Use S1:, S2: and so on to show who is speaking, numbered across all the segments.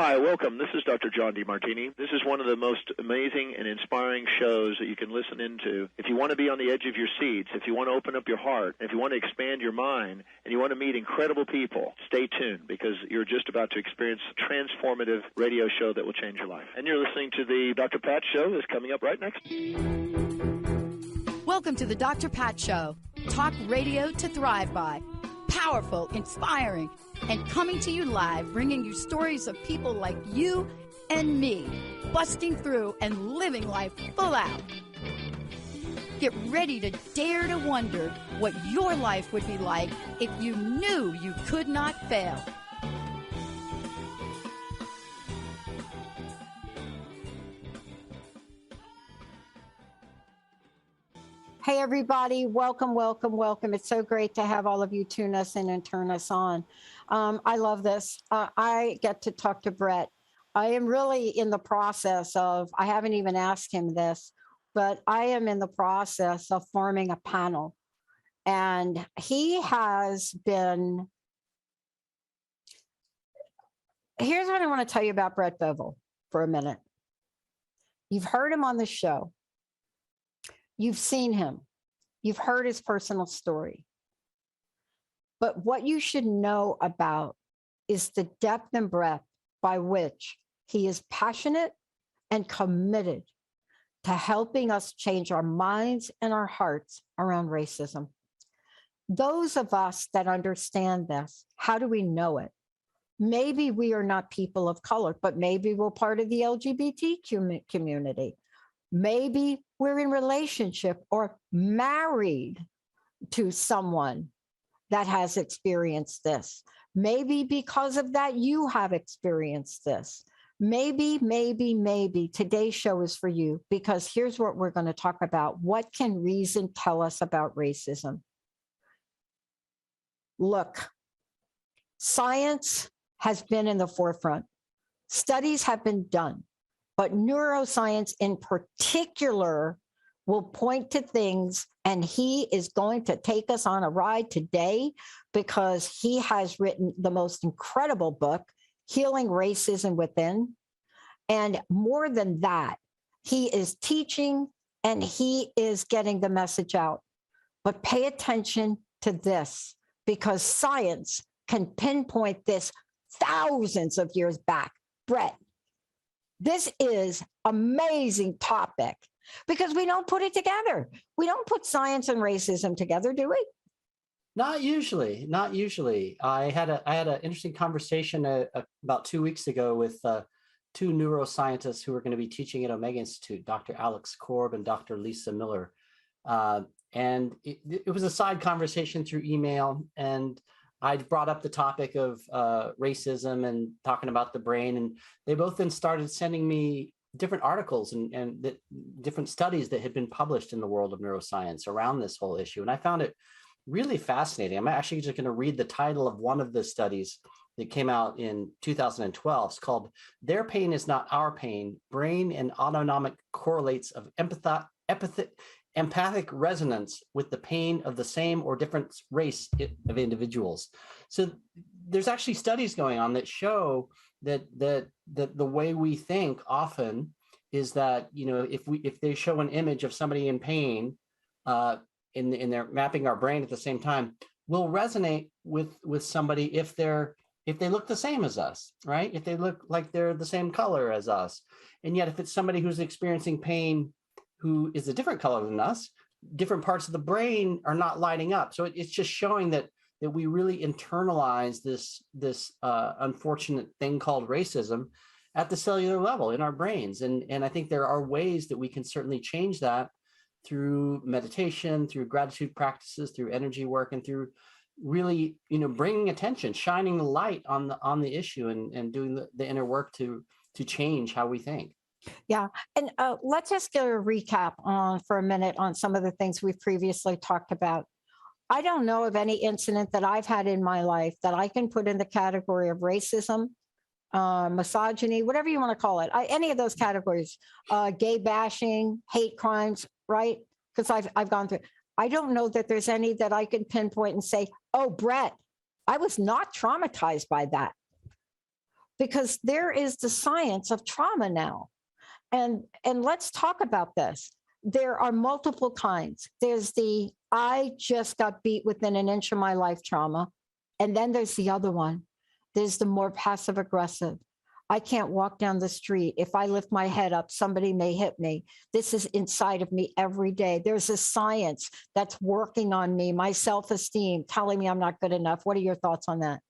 S1: Hi, welcome. This is Dr. John DeMartini. This is one of the most amazing and inspiring shows that you can listen into. If you want to be on the edge of your seats, if you want to open up your heart, if you want to expand your mind, and you want to meet incredible people, stay tuned because you're just about to experience a transformative radio show that will change your life. And you're listening to the Dr. Pat Show that's coming up right next.
S2: Welcome to the Dr. Pat Show. Talk radio to thrive by. Powerful, inspiring, and coming to you live, bringing you stories of people like you and me, busting through and living life full out. Get ready to dare to wonder what your life would be like if you knew you could not fail.
S3: Hey, everybody. Welcome, welcome, welcome. It's so great to have all of you tune us in and turn us on. I love this. I get to talk to Brett. I am really in the process of, I haven't even asked him this, but I am in the process of forming a panel. And he has been, here's what I want to tell you about Brett Bevell for a minute. You've heard him on the show. You've seen him. You've heard his personal story. But what you should know about is the depth and breadth by which he is passionate and committed to helping us change our minds and our hearts around racism. Those of us that understand this, how do we know it? Maybe we are not people of color, but maybe we're part of the LGBT community. Maybe we're in relationship or married to someone that has experienced this. Maybe because of that, you have experienced this. Maybe today's show is for you, because here's what we're going to talk about. What can reason tell us about racism? Look, science has been in the forefront. Studies have been done. But neuroscience in particular will point to things, and he is going to take us on a ride today because he has written the most incredible book, Healing Racism Within. And more than that, he is teaching and he is getting the message out. But pay attention to this, because science can pinpoint this thousands of years back. Brett, this is amazing topic because we don't put it together. We don't put science and racism together, do we?
S4: Not usually. I had an interesting conversation about 2 weeks ago with two neuroscientists who are going to be teaching at Omega Institute, Dr. Alex Korb and Dr. Lisa Miller. And it was a side conversation through email, and I brought up the topic of racism and talking about the brain, and they both then started sending me different articles and different studies that had been published in the world of neuroscience around this whole issue. And I found it really fascinating. I'm actually just going to read the title of one of the studies that came out in 2012. It's called "Their Pain is Not Our Pain, Brain and Autonomic Correlates of Empathic Resonance with the Pain of the Same or Different Race of Individuals." So there's actually studies going on that show that the way we think often is that, you know, if they show an image of somebody in pain in their mapping our brain at the same time, we'll resonate with somebody if they look the same as us, right? If they look like they're the same color as us. And yet if it's somebody who's experiencing pain who is a different color than us, different parts of the brain are not lighting up. So it's just showing that we really internalize this unfortunate thing called racism at the cellular level in our brains. And I think there are ways that we can certainly change that through meditation, through gratitude practices, through energy work, and through really, you know, bringing attention, shining the light on the issue and doing the inner work to change how we think.
S3: Yeah. And let's just get a recap for a minute on some of the things we've previously talked about. I don't know of any incident that I've had in my life that I can put in the category of racism, misogyny, whatever you want to call it, any of those categories, gay bashing, hate crimes, right? Because I've gone through. I don't know that there's any that I can pinpoint and say, oh, Brett, I was not traumatized by that. because there is the science of trauma now. And let's talk about this. There are multiple kinds. There's the I just got beat within an inch of my life trauma. And then there's the other one. There's the more passive aggressive. I can't walk down the street. If I lift my head up, somebody may hit me. This is inside of me every day. There's a science that's working on me, my self-esteem, telling me I'm not good enough. What are your thoughts on that?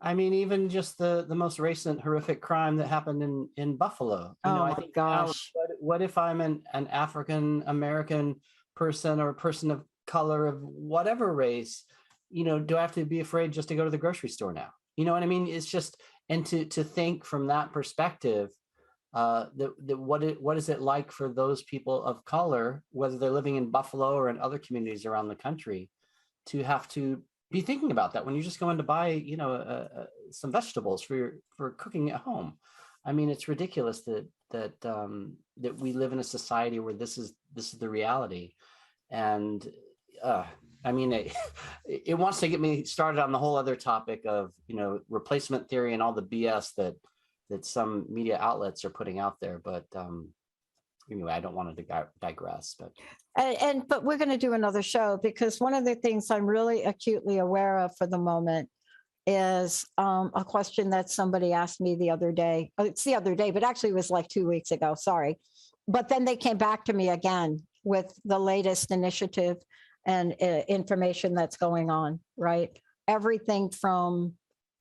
S4: I mean, even just the most recent horrific crime that happened in Buffalo. You know,
S3: Oh
S4: I
S3: my
S4: think,
S3: gosh.
S4: what if I'm an African American person or a person of color of whatever race? You know, do I have to be afraid just to go to the grocery store now? You know what I mean? It's just, and to think from that perspective, what is it like for those people of color, whether they're living in Buffalo or in other communities around the country, to have to be thinking about that when you're just going to buy, you know, some vegetables for cooking at home. I mean, it's ridiculous that we live in a society where this is the reality. And I mean, it wants to get me started on the whole other topic of, you know, replacement theory and all the BS that some media outlets are putting out there. But anyway, I don't want to digress.
S3: But we're going to do another show, because one of the things I'm really acutely aware of for the moment is a question that somebody asked me the other day. It's the other day, but actually it was like 2 weeks ago. Sorry. But then they came back to me again with the latest initiative and information that's going on, right? Everything from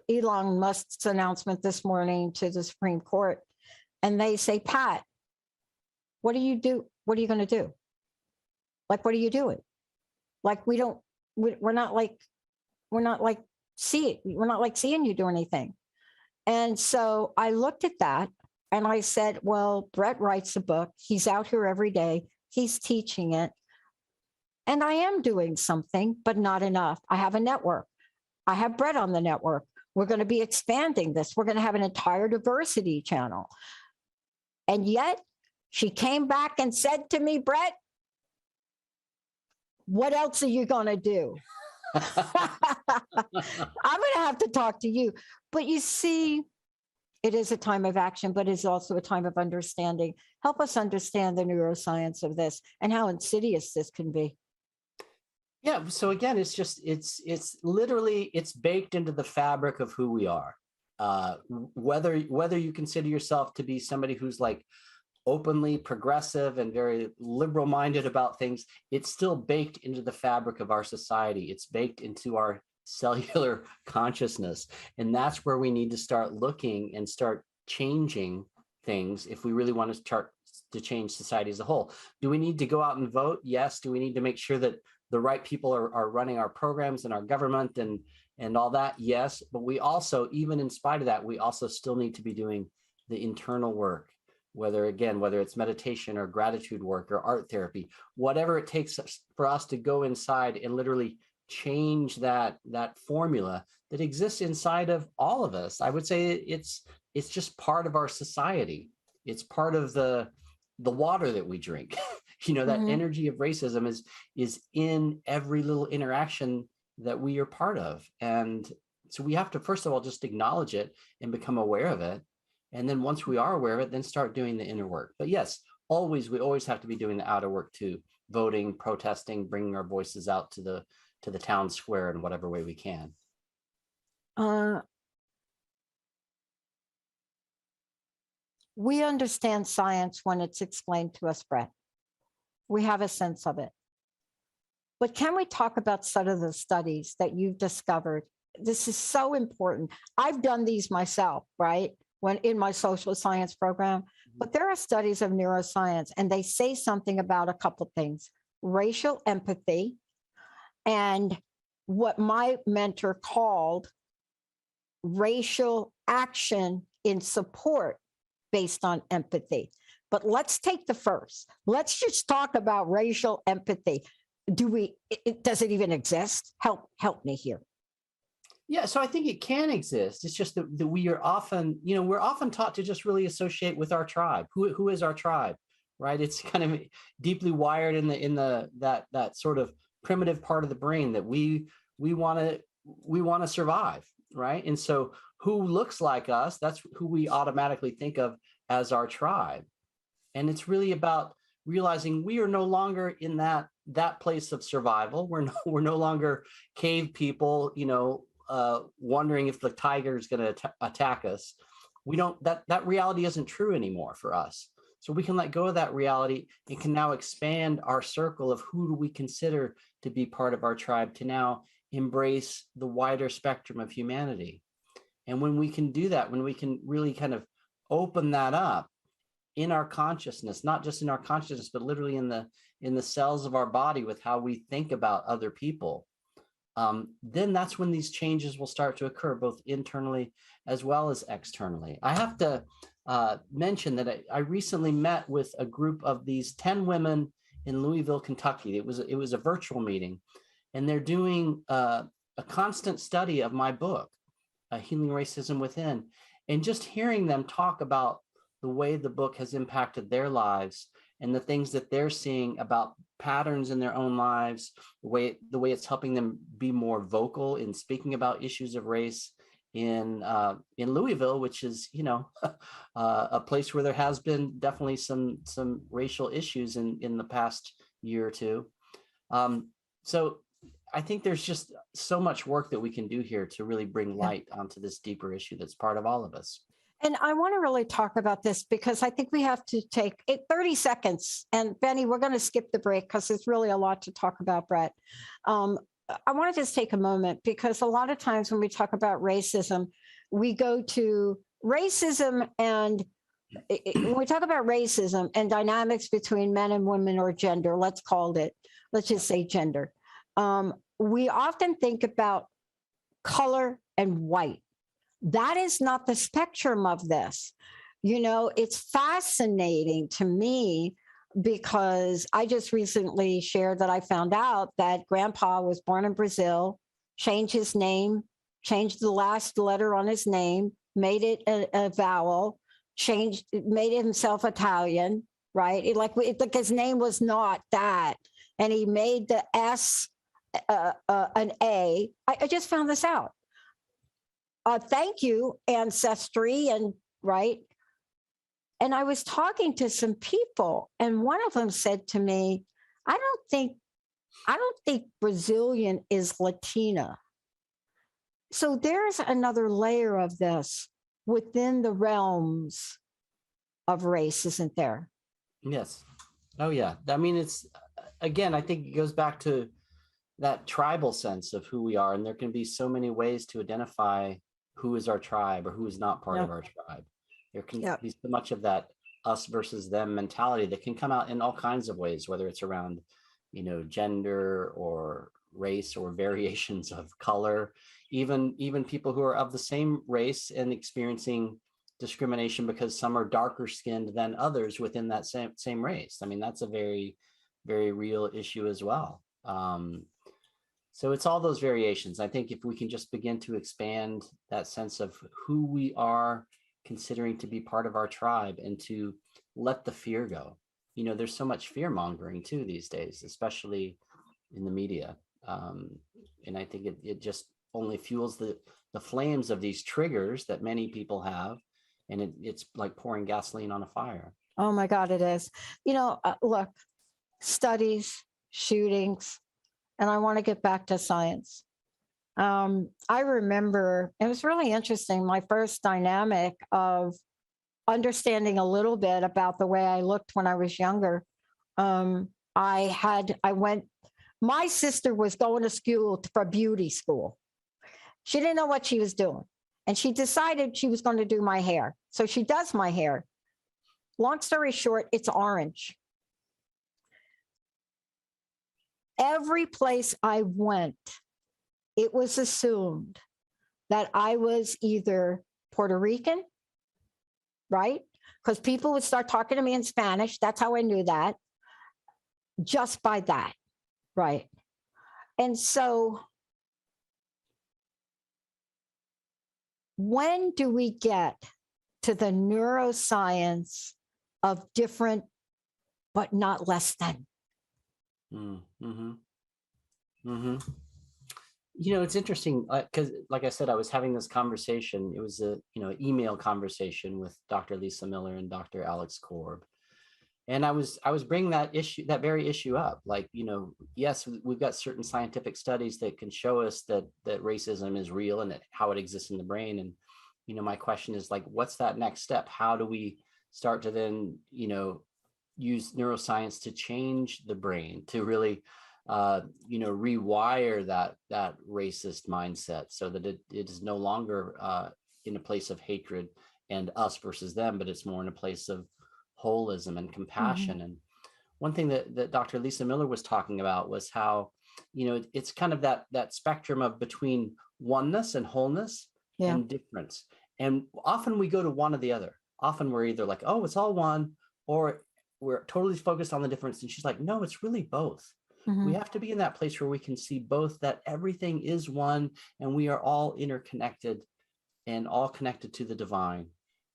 S3: Elon Musk's announcement this morning to the Supreme Court. And they say, Pat, what do you do? What are you going to do? Like, what are you doing? Like, we're not like seeing you do anything. And so I looked at that and I said, well, Brett writes a book. He's out here every day. He's teaching it. And I am doing something, but not enough. I have a network. I have Brett on the network. We're going to be expanding this. We're going to have an entire diversity channel. And yet she came back and said to me, Brett, what else are you going to do? I'm going to have to talk to you. But you see, it is a time of action, but it's also a time of understanding. Help us understand the neuroscience of this and how insidious this can be.
S4: Yeah. So again, it's literally, it's baked into the fabric of who we are. Whether you consider yourself to be somebody who's like openly progressive and very liberal minded about things, it's still baked into the fabric of our society. It's baked into our cellular consciousness. And that's where we need to start looking and start changing things if we really want to start to change society as a whole. Do we need to go out and vote? Yes. Do we need to make sure that the right people are running our programs and our government and all that? Yes. But we also, even in spite of that, we also still need to be doing the internal work, whether it's meditation or gratitude work or art therapy, whatever it takes for us to go inside and literally change that formula that exists inside of all of us. I would say it's just part of our society. It's part of the water that we drink. You know, that energy of racism is in every little interaction that we are part of. And so we have to, first of all, just acknowledge it and become aware of it. And then once we are aware of it, then start doing the inner work. But yes, we always have to be doing the outer work too: voting, protesting, bringing our voices out to the town square in whatever way we can.
S3: We understand science when it's explained to us, Brett. We have a sense of it. But can we talk about some of the studies that you've discovered? This is so important. I've done these myself, right? When in my social science program, but there are studies of neuroscience and they say something about a couple of things: racial empathy and what my mentor called racial action in support based on empathy. But let's take the first. Let's just talk about racial empathy. Does it even exist? Help me here.
S4: Yeah, so I think it can exist. It's just that we are often, we're often taught to just really associate with our tribe. Who is our tribe, right? It's kind of deeply wired in that sort of primitive part of the brain that we want to survive, right? And so who looks like us, that's who we automatically think of as our tribe. And it's really about realizing we are no longer in that place of survival. We're no longer cave people, wondering if the tiger is going to attack us. We don't, that reality isn't true anymore for us. So we can let go of that reality and can now expand our circle of who do we consider to be part of our tribe, to now embrace the wider spectrum of humanity. And when we can do that, when we can really kind of open that up in our consciousness, not just in our consciousness, but literally in the cells of our body with how we think about other people, then that's when these changes will start to occur, both internally as well as externally. I have to mention that I recently met with a group of these 10 women in Louisville, Kentucky. It was a virtual meeting, and they're doing a constant study of my book, Healing Racism Within. And just hearing them talk about the way the book has impacted their lives and the things that they're seeing about patterns in their own lives, the way it's helping them be more vocal in speaking about issues of race in Louisville, which is, a place where there has been definitely some racial issues in the past year or two. So I think there's just so much work that we can do here to really bring light onto this deeper issue that's part of all of us.
S3: And I want to really talk about this because I think we have to take 30 seconds. And Benny, we're going to skip the break because there's really a lot to talk about, Brett. I want to just take a moment because a lot of times when we talk about racism, we go to racism and when we talk about racism and dynamics between men and women or gender, let's just say gender. We often think about color and white. That is not the spectrum of this. It's fascinating to me because I just recently shared that I found out that Grandpa was born in Brazil, changed his name, changed the last letter on his name, made it a vowel, made himself Italian, right? Like his name was not that. And he made the S an A. I just found this out. Thank you, ancestry, and right. And I was talking to some people, and one of them said to me, I don't think Brazilian is Latina. So there's another layer of this within the realms of race, isn't there?
S4: Yes. Oh, yeah. I mean, it's, again, I think it goes back to that tribal sense of who we are. And there can be so many ways to identify who is our tribe or who is not part of our tribe. There can be so much of that us versus them mentality that can come out in all kinds of ways, whether it's around, gender or race or variations of color, even people who are of the same race and experiencing discrimination because some are darker skinned than others within that same race. I mean, that's a very, very real issue as well. So it's all those variations. I think if we can just begin to expand that sense of who we are considering to be part of our tribe and to let the fear go. There's so much fear mongering too these days, especially in the media. And I think it just only fuels the flames of these triggers that many people have. And it's like pouring gasoline on a fire.
S3: Oh my God, it is. Look, studies, shootings, and I want to get back to science. I remember it was really interesting. My first dynamic of understanding a little bit about the way I looked when I was younger. My sister was going to school for beauty school. She didn't know what she was doing. And she decided she was going to do my hair. So she does my hair. Long story short, it's orange. Every place I went, it was assumed that I was either Puerto Rican, right? Because people would start talking to me in Spanish. That's how I knew that. Just by that, right? And so when do we get to the neuroscience of different, but not less than?
S4: It's interesting because, like I said, I was having this conversation. It was a email conversation with Dr. Lisa Miller and Dr. Alex Korb, and I was bringing that very issue up. Like, yes, we've got certain scientific studies that can show us that racism is real and that how it exists in the brain. And my question is, like, what's that next step? How do we start to then use neuroscience to change the brain to really rewire that racist mindset so that it is no longer in a place of hatred and us versus them, but it's more in a place of holism and compassion. And one thing that Dr. Lisa Miller was talking about was how, it's kind of that spectrum of between oneness and wholeness and difference. And often we go to one or the other. Often we're either like, oh, it's all one, or we're totally focused on the difference. And she's like, no, it's really both. We have to be in that place where we can see both, that everything is one and we are all interconnected and all connected to the divine.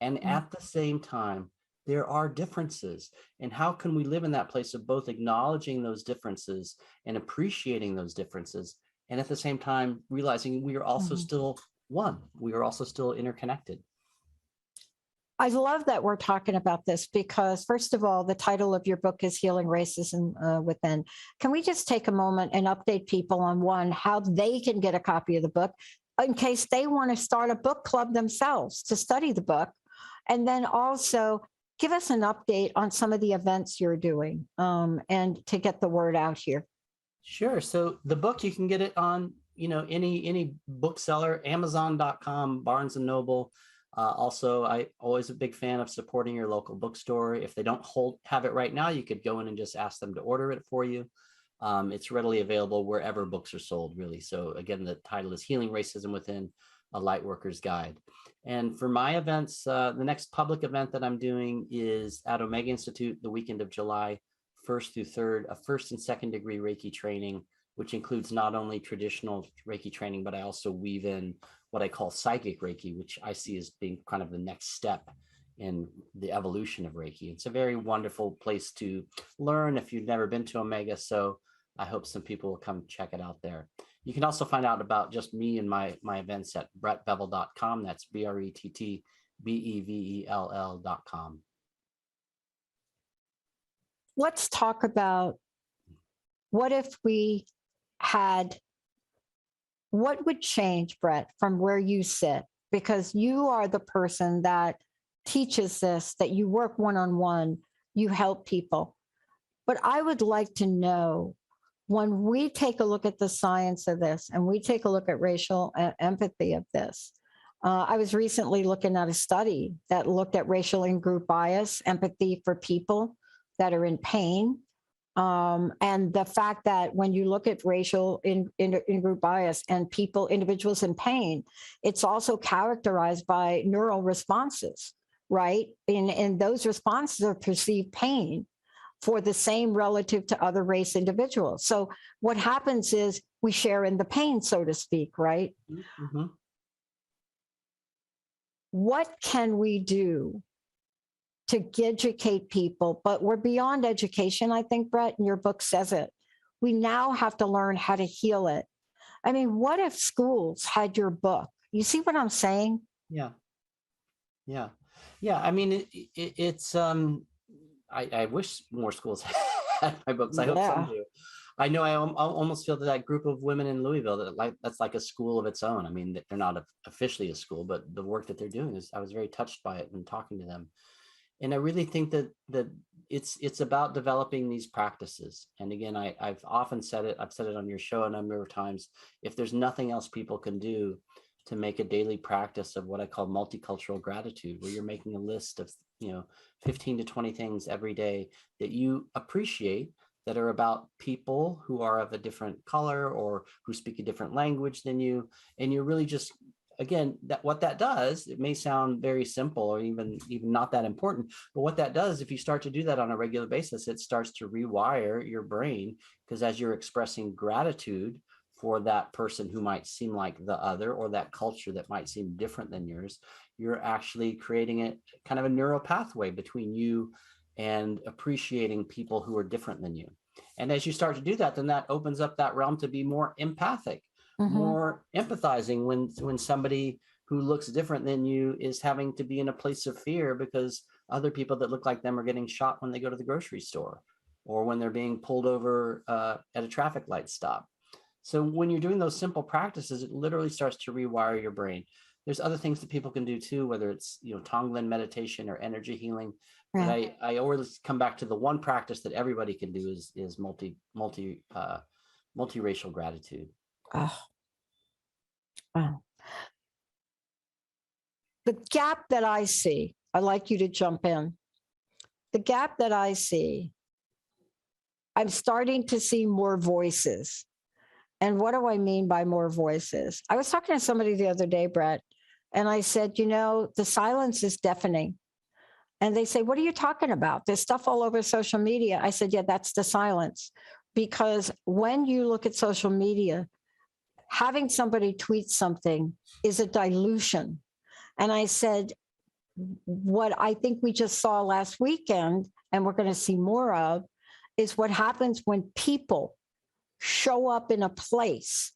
S4: And at the same time, there are differences. And how can we live in that place of both acknowledging those differences and appreciating those differences, and at the same time realizing we are also still one, we are also still interconnected?
S3: I love that we're talking about this because, first of all, the title of your book is Healing Racism Within. Can we just take a moment and update people on, one, how they can get a copy of the book in case they want to start a book club themselves to study the book? And then also give us an update on some of the events you're doing and to get the word out here.
S4: Sure. So the book, you can get it on, any bookseller, Amazon.com, Barnes and Noble. Also, I always a big fan of supporting your local bookstore. If they don't have it right now, you could go in and just ask them to order it for you. It's readily available wherever books are sold, really. So again, the title is Healing Racism Within, a Lightworker's Guide. And for my events, the next public event that I'm doing is at Omega Institute the weekend of July 1st through 3rd, a first and second degree Reiki training, which includes not only traditional Reiki training, but I also weave in what I call psychic Reiki, which I see as being kind of the next step in the evolution of Reiki. It's a very wonderful place to learn if you've never been to Omega. So I hope some people will come check it out there. You can also find out about just me and my events at brettbevell.com. That's BRETTBEVELL.com.
S3: Let's talk about what if we had, what would change, Brett, from where you sit? Because you are the person that teaches this, that you work one-on-one, you help people. But I would like to know, when we take a look at the science of this and we take a look at racial empathy of this, I was recently looking at a study that looked at racial in-group bias, empathy for people that are in pain. And the fact that when you look at racial in-group bias and individuals in pain, it's also characterized by neural responses, right? And those responses are perceived pain for the same relative to other race individuals. So what happens is we share in the pain, so to speak, right?
S4: Mm-hmm.
S3: What can we do to educate people? But we're beyond education, I think, Brett, and your book says it. We now have to learn how to heal it. I mean, what if schools had your book? You see what I'm saying?
S4: Yeah. I mean, it's I wish more schools had my books. I hope some do. I know I almost feel that group of women in Louisville that's like a school of its own. I mean, they're not officially a school, but the work that they're doing is, I was very touched by it when talking to them. And I really think that it's about developing these practices. And again, I've often said it, I've said it on your show a number of times, if there's nothing else people can do to make a daily practice of what I call multicultural gratitude, where you're making a list of 15 to 20 things every day that you appreciate, that are about people who are of a different color or who speak a different language than you. And you're really just, again, what that does, it may sound very simple or even not that important, but what that does, if you start to do that on a regular basis, it starts to rewire your brain, because as you're expressing gratitude for that person who might seem like the other, or that culture that might seem different than yours, you're actually creating a kind of a neural pathway between you and appreciating people who are different than you. And as you start to do that, then that opens up that realm to be more empathic, more empathizing when somebody who looks different than you is having to be in a place of fear because other people that look like them are getting shot when they go to the grocery store or when they're being pulled over at a traffic light stop. So when you're doing those simple practices, it literally starts to rewire your brain. There's other things that people can do too, whether it's, Tonglen meditation or energy healing. But I always come back to the one practice that everybody can do is multiracial gratitude.
S3: Oh. The gap that I see, I'd like you to jump in. The gap that I see, I'm starting to see more voices. And what do I mean by more voices? I was talking to somebody the other day, Brett, and I said, the silence is deafening. And they say, what are you talking about? There's stuff all over social media. I said, yeah, that's the silence. Because when you look at social media, having somebody tweet something is a dilution. And I said, what I think we just saw last weekend, and we're going to see more of, is what happens when people show up in a place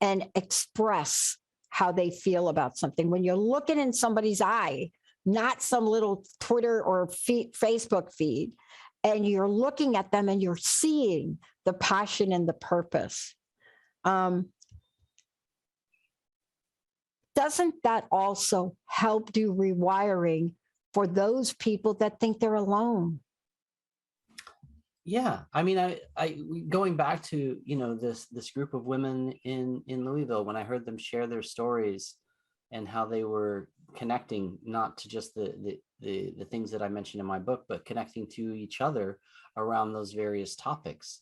S3: and express how they feel about something. When you're looking in somebody's eye, not some little Twitter or Facebook feed, and you're looking at them and you're seeing the passion and the purpose. Doesn't that also help do rewiring for those people that think they're alone?
S4: Yeah, I mean, I going back to this group of women in Louisville, when I heard them share their stories and how they were connecting not to just the things that I mentioned in my book, but connecting to each other around those various topics,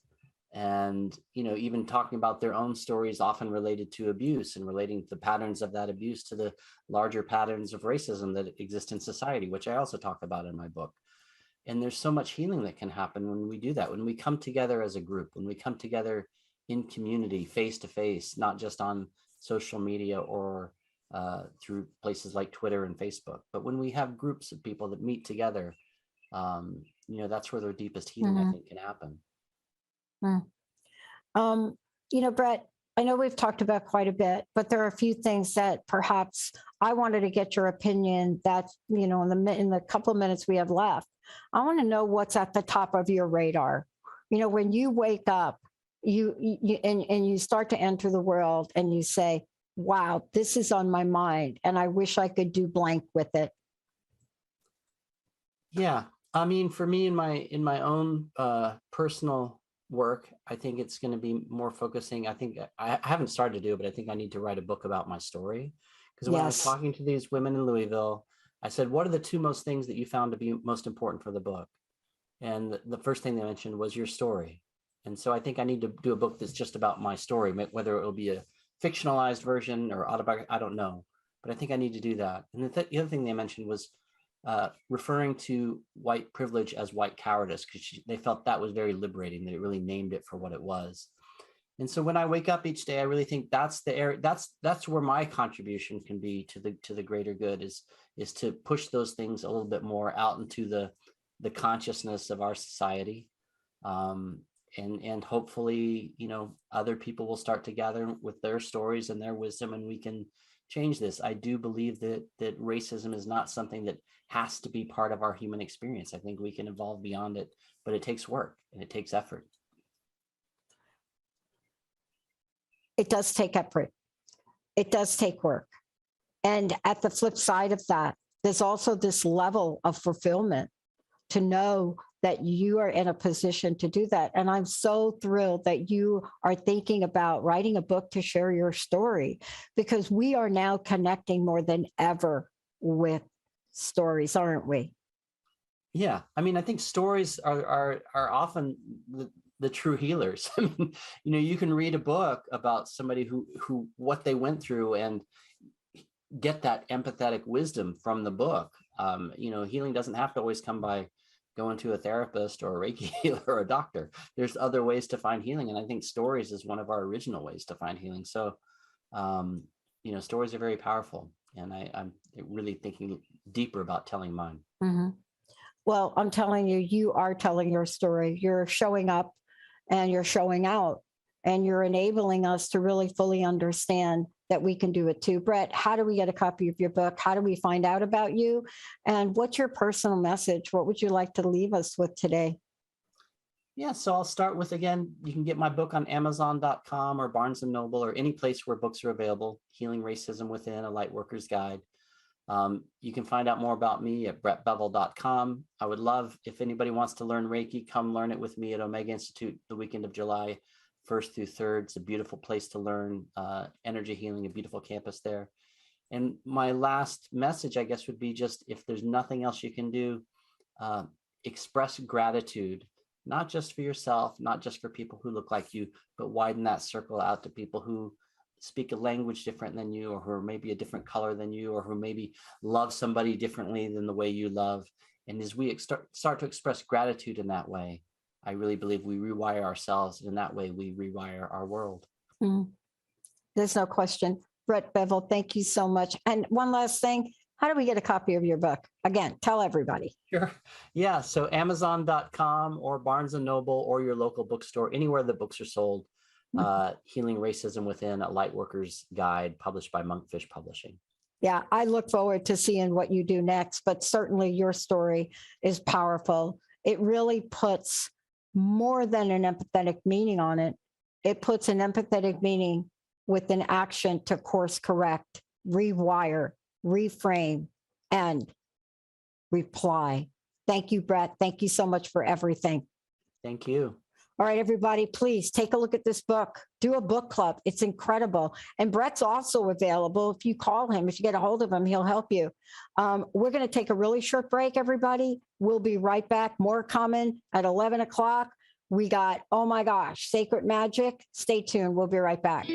S4: and even talking about their own stories, often related to abuse and relating the patterns of that abuse to the larger patterns of racism that exist in society, which I also talk about in my book. And there's so much healing that can happen when we do that, when we come together as a group, when we come together in community, face to face, not just on social media or through places like Twitter and Facebook, but when we have groups of people that meet together, that's where their deepest healing, I think, can happen.
S3: Brett, I know we've talked about quite a bit, but there are a few things that perhaps I wanted to get your opinion that, in the couple of minutes we have left. I want to know what's at the top of your radar. When you wake up, you start to enter the world and you say, wow, this is on my mind and I wish I could do blank with it.
S4: Yeah. I mean, for me, in my own personal work, I think it's going to be more focusing. I think I haven't started to do it, but I think I need to write a book about my story. Because when I was talking to these women in Louisville, I said, what are the two most things that you found to be most important for the book? And the first thing they mentioned was your story. And so I think I need to do a book that's just about my story, whether it will be a fictionalized version or autobiography, I don't know. But I think I need to do that. And the other thing they mentioned was referring to white privilege as white cowardice, because they felt that was very liberating, that it really named it for what it was. And so when I wake up each day, I really think that's the area, that's where my contribution can be to the greater good, is to push those things a little bit more out into the consciousness of our society. And hopefully, other people will start to gather with their stories and their wisdom, and we can change this. I do believe that racism is not something that has to be part of our human experience. I think we can evolve beyond it, but it takes work and it takes effort.
S3: It does take effort. It does take work. And at the flip side of that, there's also this level of fulfillment to know that you are in a position to do that. And I'm so thrilled that you are thinking about writing a book to share your story, because we are now connecting more than ever with stories, aren't we?
S4: Yeah. I mean, I think stories are often the true healers. I mean, you can read a book about somebody who what they went through and get that empathetic wisdom from the book. Healing doesn't have to always come by going to a therapist or a Reiki healer or a doctor. There's other ways to find healing. And I think stories is one of our original ways to find healing. So, stories are very powerful. And I'm really thinking deeper about telling mine.
S3: Mm-hmm. Well, I'm telling you, you are telling your story. You're showing up and you're showing out. and you're enabling us to really fully understand that we can do it too. Brett, how do we get a copy of your book? How do we find out about you? And what's your personal message? What would you like to leave us with today?
S4: Yeah, so I'll start with, again, you can get my book on Amazon.com or Barnes & Noble or any place where books are available, Healing Racism Within, A Lightworker's Guide. You can find out more about me at brettbevell.com. I would love, if anybody wants to learn Reiki, come learn it with me at Omega Institute the weekend of July 1st through 3rd. It's a beautiful place to learn energy healing, a beautiful campus there. And my last message, I guess, would be just, if there's nothing else you can do, express gratitude, not just for yourself, not just for people who look like you, but widen that circle out to people who speak a language different than you, or who are maybe a different color than you, or who maybe love somebody differently than the way you love. And as we start to express gratitude in that way, I really believe we rewire ourselves. And in that way, we rewire our world.
S3: There's no question. Brett Bevell, thank you so much. And one last thing, how do we get a copy of your book? Again, tell everybody.
S4: Sure. Yeah. So Amazon.com or Barnes & Noble or your local bookstore, anywhere the books are sold. Healing Racism Within, A Lightworker's Guide, published by Monkfish Publishing.
S3: Yeah, I look forward to seeing what you do next, but certainly your story is powerful. It really puts more than an empathetic meaning on it. It puts an empathetic meaning with an action to course correct, rewire, reframe, and reply. Thank you, Brett. Thank you so much for everything.
S4: Thank you.
S3: All right, everybody, please take a look at this book. Do a book club. It's incredible. And Brett's also available. If you call him, if you get a hold of him, he'll help you. We're going to take a really short break, everybody. We'll be right back. More coming at 11 o'clock. We got, oh my gosh, Sacred Magic. Stay tuned. We'll be right back.